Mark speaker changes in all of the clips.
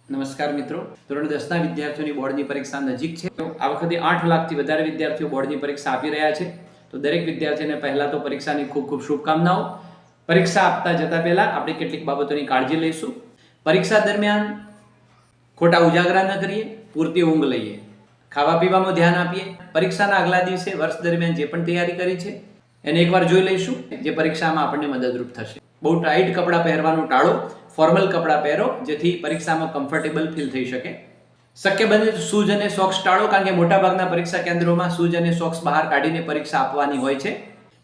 Speaker 1: નમસ્કાર મિત્રો, ધોરણ 10ના વિદ્યાર્થીઓની બોર્ડની પરીક્ષા નજીક છે. આ વખતે 8 લાખથી વધારે વિદ્યાર્થીઓ બોર્ડની પરીક્ષા આપી રહ્યા છે. તો દરેક વિદ્યાર્થીને પહેલા તો પરીક્ષાની ખૂબ ખૂબ શુભકામનાઓ. પરીક્ષા આપતા જતા પહેલા આપણે કેટલીક બાબતોની કાળજી લઈશું. પરીક્ષા દરમિયાન ખોટા ઉજાગરા ન કરીએ, પૂરતી ઊંઘ લઈએ, ખાવા પીવામાં ધ્યાન આપીએ. પરીક્ષાના આગલા દિવસે વર્ષ દરમિયાન જે પણ તૈયારી કરી છે એને એકવાર જોઈ લઈશું, જે પરીક્ષામાં આપણને મદદરૂપ થશે. બહુ ટાઈટ કપડાં પહેરવાનું ટાળો, ફોર્મલ કપડાં પહેરો, જેથી પરીક્ષામાં કમ્ફર્ટેબલ ફીલ થઈ શકે. શક્ય બને તો શૂઝ અને સોક્સ ટાળો, કારણ કે મોટાભાગના પરીક્ષા કેન્દ્રોમાં શૂઝ અને સોક્સ બહાર કાઢીને પરીક્ષા આપવાની હોય છે.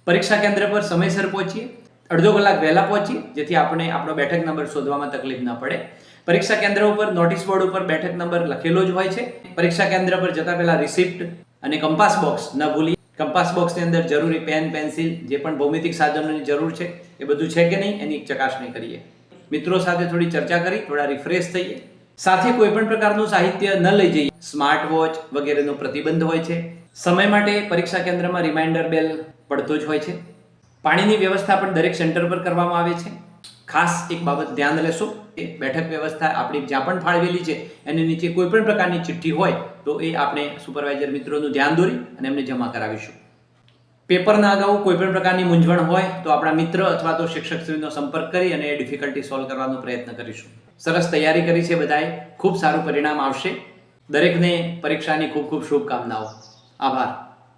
Speaker 1: પરીક્ષા કેન્દ્ર પર સમયસર પહોંચીએ, અડધો કલાક વહેલા પહોંચીએ, જેથી આપણે આપણો બેઠક નંબર શોધવામાં તકલીફ ન પડે. પરીક્ષા કેન્દ્ર ઉપર નોટિસ બોર્ડ ઉપર બેઠક નંબર લખેલો જ હોય છે. પરીક્ષા કેન્દ્ર પર જતા પહેલા રિસિપ્ટ અને કંપાસ બોક્સ ન ભૂલી. કંપાસ બોક્સની અંદર જરૂરી પેન, પેન્સિલ, જે પણ ભૌમિતિક સાધનોની જરૂર છે એ બધું છે કે નહીં એની ચકાસણી કરીએ. મિત્રો સાથે થોડી ચર્ચા કરી થોડા રિફ્રેશ થઈએ. સાથે કોઈ પણ પ્રકારનું સાહિત્ય ન લઈ જઈએ. સ્માર્ટ વોચ વગેરેનો પ્રતિબંધ હોય છે. સમય માટે પરીક્ષા કેન્દ્રમાં રિમાઇન્ડર બેલ પડતો જ હોય છે. પાણીની વ્યવસ્થા પણ દરેક સેન્ટર પર કરવામાં આવે છે. ખાસ એક બાબત ધ્યાન લેશો, એ બેઠક વ્યવસ્થા આપણી જ્યાં પણ ફાળવેલી છે એની નીચે કોઈ પણ પ્રકારની ચિઠ્ઠી હોય તો એ આપણે સુપરવાઇઝર મિત્રોનું ધ્યાન દોરી અને એમને જમા કરાવીશું. પેપરના અગાઉ કોઈ પણ પ્રકારની મૂંઝવણ હોય તો આપણા મિત્ર અથવા તો શિક્ષકશ્રીનો સંપર્ક કરી અને એ ડિફિકલ્ટી સોલ્વ કરવાનો પ્રયત્ન કરીશું. સરસ તૈયારી કરી છે બધાએ, ખૂબ સારું પરિણામ આવશે. દરેકને પરીક્ષાની ખૂબ ખૂબ શુભકામનાઓ. આભાર.